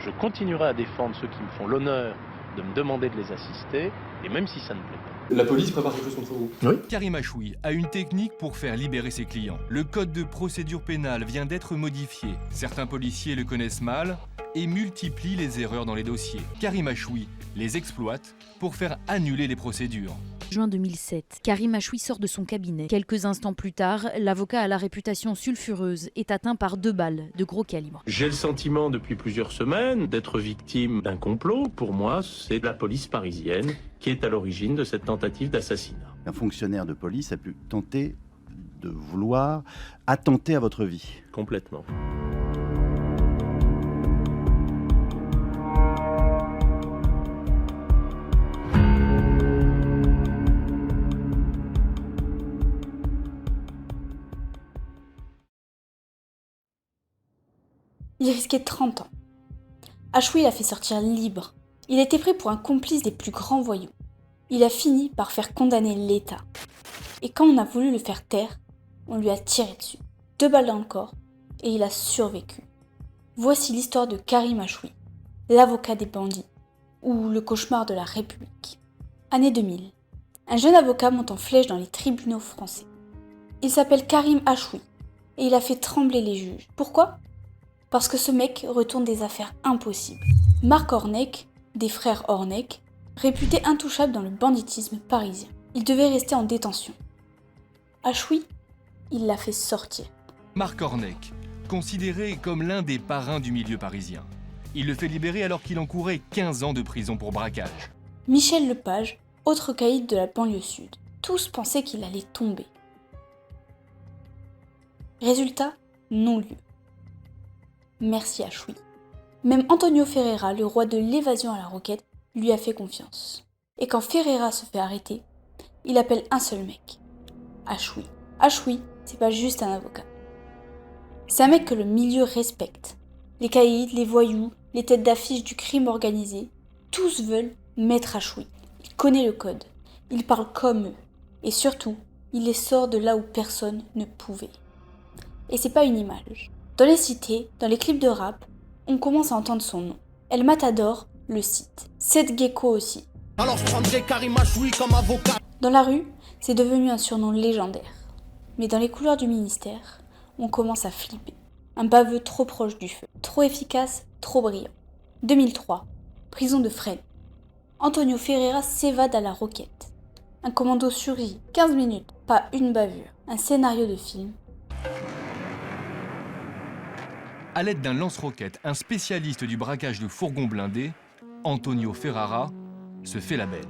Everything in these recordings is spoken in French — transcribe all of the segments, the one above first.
Je continuerai à défendre ceux qui me font l'honneur de me demander de les assister, et même si ça ne plaît pas. La police prépare quelque chose contre vous. Oui. Karim Achoui a une technique pour faire libérer ses clients. Le code de procédure pénale vient d'être modifié. Certains policiers le connaissent mal et multiplient les erreurs dans les dossiers. Karim Achoui les exploite pour faire annuler les procédures. Juin 2007, Karim Achoui sort de son cabinet. Quelques instants plus tard, l'avocat à la réputation sulfureuse est atteint par 2 balles de gros calibre. J'ai le sentiment depuis plusieurs semaines d'être victime d'un complot. Pour moi, c'est la police parisienne qui est à l'origine de cette tentative d'assassinat. Un fonctionnaire de police a pu tenter de vouloir attenter à votre vie. Complètement. Il risquait 30 ans. Achoui l'a fait sortir libre. Il était pris pour un complice des plus grands voyous. Il a fini par faire condamner l'État. Et quand on a voulu le faire taire, on lui a tiré dessus. 2 balles dans le corps, et il a survécu. Voici l'histoire de Karim Achoui, l'avocat des bandits, ou le cauchemar de la République. Année 2000. Un jeune avocat monte en flèche dans les tribunaux français. Il s'appelle Karim Achoui, et il a fait trembler les juges. Pourquoi ? Parce que ce mec retourne des affaires impossibles. Marc Ornec, des frères Ornec, réputé intouchable dans le banditisme parisien. Il devait rester en détention. Achoui, il l'a fait sortir. Marc Ornec, considéré comme l'un des parrains du milieu parisien. Il le fait libérer alors qu'il encourait 15 ans de prison pour braquage. Michel Lepage, autre caïd de la banlieue sud. Tous pensaient qu'il allait tomber. Résultat, non-lieu. Merci Achoui. Même Antonio Ferreira, le roi de l'évasion à la roquette, lui a fait confiance. Et quand Ferreira se fait arrêter, il appelle un seul mec. Achoui. Achoui, c'est pas juste un avocat. C'est un mec que le milieu respecte. Les caïds, les voyous, les têtes d'affiche du crime organisé, tous veulent Maître Achoui. Il connaît le code. Il parle comme eux. Et surtout, il les sort de là où personne ne pouvait. Et c'est pas une image. Dans les cités, dans les clips de rap, on commence à entendre son nom. El Matador le cite. Seth Gecko aussi. Alors je prendrai Karim Achoui comme avocat. Dans la rue, c'est devenu un surnom légendaire. Mais dans les couloirs du ministère, on commence à flipper. Un baveux trop proche du feu. Trop efficace, trop brillant. 2003. Prison de Fresnes. Antonio Ferreira s'évade à la roquette. Un commando surgit. 15 minutes, pas une bavure. Un scénario de film. À l'aide d'un lance-roquette, un spécialiste du braquage de fourgons blindés, Antonio Ferrara, se fait la belle.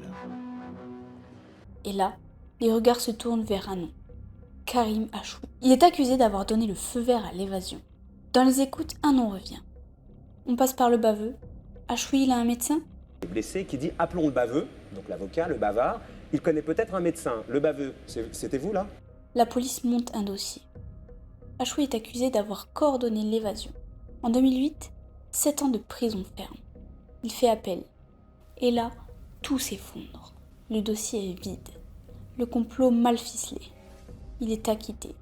Et là, les regards se tournent vers un nom. Karim Achoui. Il est accusé d'avoir donné le feu vert à l'évasion. Dans les écoutes, un nom revient. On passe par le baveux. Achoui, il a un médecin ? Le blessé qui dit appelons le baveux, donc l'avocat, le bavard. Il connaît peut-être un médecin. Le baveux, c'était vous là ? La police monte un dossier. Achoui est accusé d'avoir coordonné l'évasion. En 2008, 7 ans de prison ferme. Il fait appel. Et là, tout s'effondre. Le dossier est vide. Le complot mal ficelé. Il est acquitté.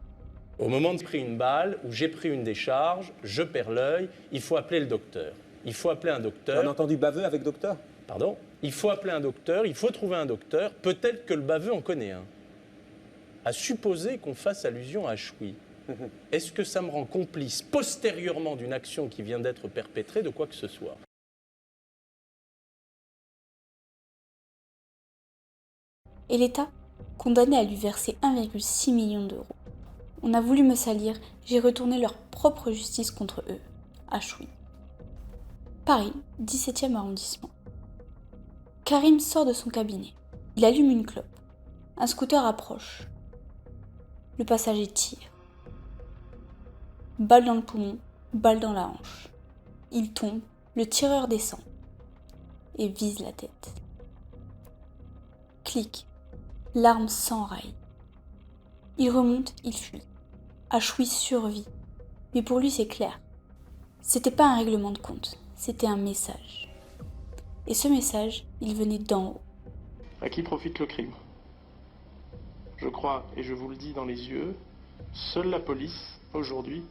Au moment de prendre une balle, où j'ai pris une décharge, je perds l'œil, il faut appeler le docteur. Il faut appeler un docteur. On a entendu baveux avec docteur ? Pardon ? Il faut appeler un docteur, il faut trouver un docteur. Peut-être que le baveux en connaît un. À supposer qu'on fasse allusion à Achoui. Est-ce que ça me rend complice postérieurement d'une action qui vient d'être perpétrée de quoi que ce soit ? Et l'État, condamné à lui verser 1,6 million d'euros. On a voulu me salir, j'ai retourné leur propre justice contre eux. Achoui. Paris, 17e arrondissement. Karim sort de son cabinet. Il allume une clope. Un scooter approche. Le passager tire. Balle dans le poumon, balle dans la hanche. Il tombe, le tireur descend et vise la tête. Clic, l'arme s'enraille. Il remonte, il fuit. Achoui survit. Mais pour lui, c'est clair. C'était pas un règlement de compte, c'était un message. Et ce message, il venait d'en haut. À qui profite le crime ? Je crois, et je vous le dis dans les yeux, seule la police, aujourd'hui,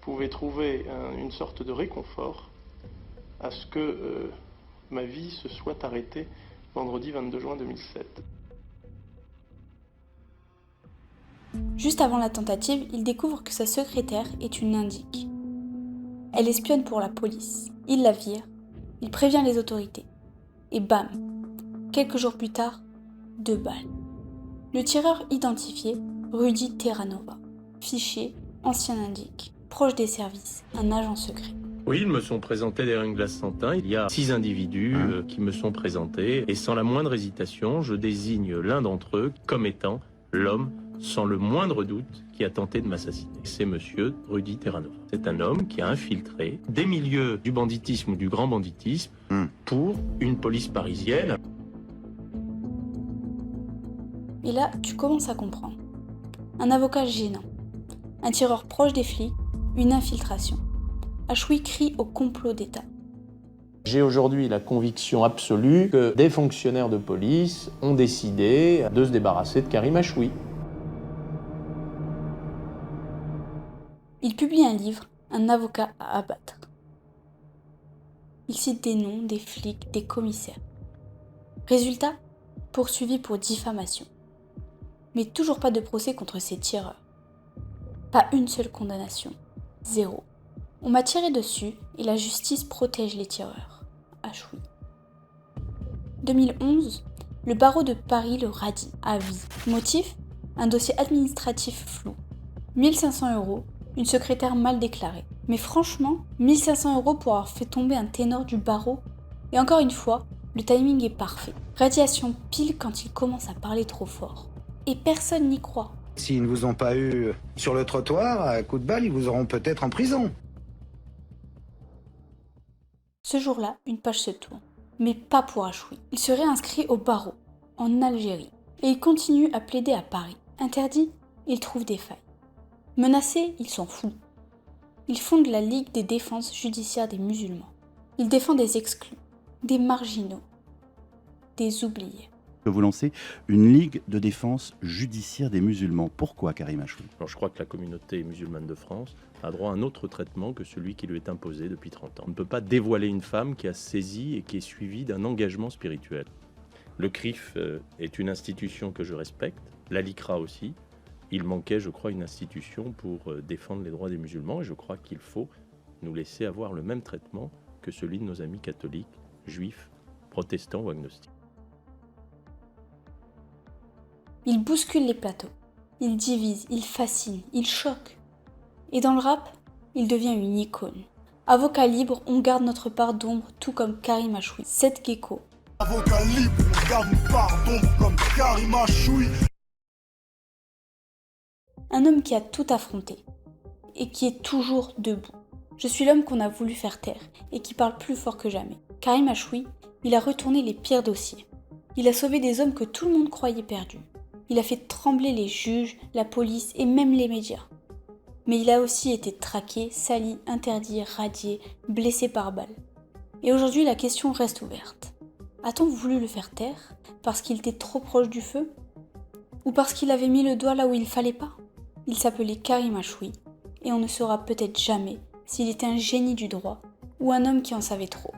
pouvait trouver une sorte de réconfort à ce que ma vie se soit arrêtée vendredi 22 juin 2007. Juste avant la tentative, il découvre que sa secrétaire est une indique. Elle espionne pour la police. Il la vire, il prévient les autorités. Et bam, quelques jours plus tard, 2 balles. Le tireur identifié, Rudy Terranova. Fiché, ancien indique, proche des services, un agent secret. Oui, ils me sont présentés derrière une glace sans teint. Il y a 6 individus qui me sont présentés. Et sans la moindre hésitation, je désigne l'un d'entre eux comme étant l'homme, sans le moindre doute, qui a tenté de m'assassiner. C'est monsieur Rudy Terranova. C'est un homme qui a infiltré des milieux du banditisme ou du grand banditisme pour une police parisienne. Et là, tu commences à comprendre. Un avocat gênant, un tireur proche des flics, une infiltration. Achoui crie au complot d'État. J'ai aujourd'hui la conviction absolue que des fonctionnaires de police ont décidé de se débarrasser de Karim Achoui. Il publie un livre, Un avocat à abattre. Il cite des noms, des flics, des commissaires. Résultat, poursuivi pour diffamation. Mais toujours pas de procès contre ces tireurs. Pas une seule condamnation. 0. On m'a tiré dessus et la justice protège les tireurs. Achoui. 2011, le barreau de Paris le radie à vie. Motif ? Un dossier administratif flou. 1500 €, une secrétaire mal déclarée. Mais franchement, 1500 € pour avoir fait tomber un ténor du barreau. Et encore une fois, le timing est parfait. Radiation pile quand il commence à parler trop fort. Et personne n'y croit. S'ils ne vous ont pas eu sur le trottoir, à coups de balle, ils vous auront peut-être en prison. Ce jour-là, une page se tourne. Mais pas pour Achoui. Il se réinscrit au barreau, en Algérie. Et il continue à plaider à Paris. Interdit, il trouve des failles. Menacé, il s'en fout. Il fonde la Ligue des défenses judiciaires des musulmans. Il défend des exclus, des marginaux, des oubliés. Vous lancez une ligue de défense judiciaire des musulmans. Pourquoi, Karim Achoui ? Alors, je crois que la communauté musulmane de France a droit à un autre traitement que celui qui lui est imposé depuis 30 ans. On ne peut pas dévoiler une femme qui a saisi et qui est suivie d'un engagement spirituel. Le CRIF est une institution que je respecte, la LICRA aussi. Il manquait, je crois, une institution pour défendre les droits des musulmans et je crois qu'il faut nous laisser avoir le même traitement que celui de nos amis catholiques, juifs, protestants ou agnostiques. Il bouscule les plateaux, il divise, il fascine, il choque. Et dans le rap, il devient une icône. Avocat libre, on garde notre part d'ombre, tout comme Karim Achoui. Seth Gecko. Avocat libre, on garde une part d'ombre comme Karim Achoui. Un homme qui a tout affronté et qui est toujours debout. Je suis l'homme qu'on a voulu faire taire et qui parle plus fort que jamais. Karim Achoui, il a retourné les pires dossiers. Il a sauvé des hommes que tout le monde croyait perdus. Il a fait trembler les juges, la police et même les médias. Mais il a aussi été traqué, sali, interdit, radié, blessé par balle. Et aujourd'hui, la question reste ouverte. A-t-on voulu le faire taire parce qu'il était trop proche du feu ? Ou parce qu'il avait mis le doigt là où il fallait pas ? Il s'appelait Karim Achoui et on ne saura peut-être jamais s'il était un génie du droit ou un homme qui en savait trop.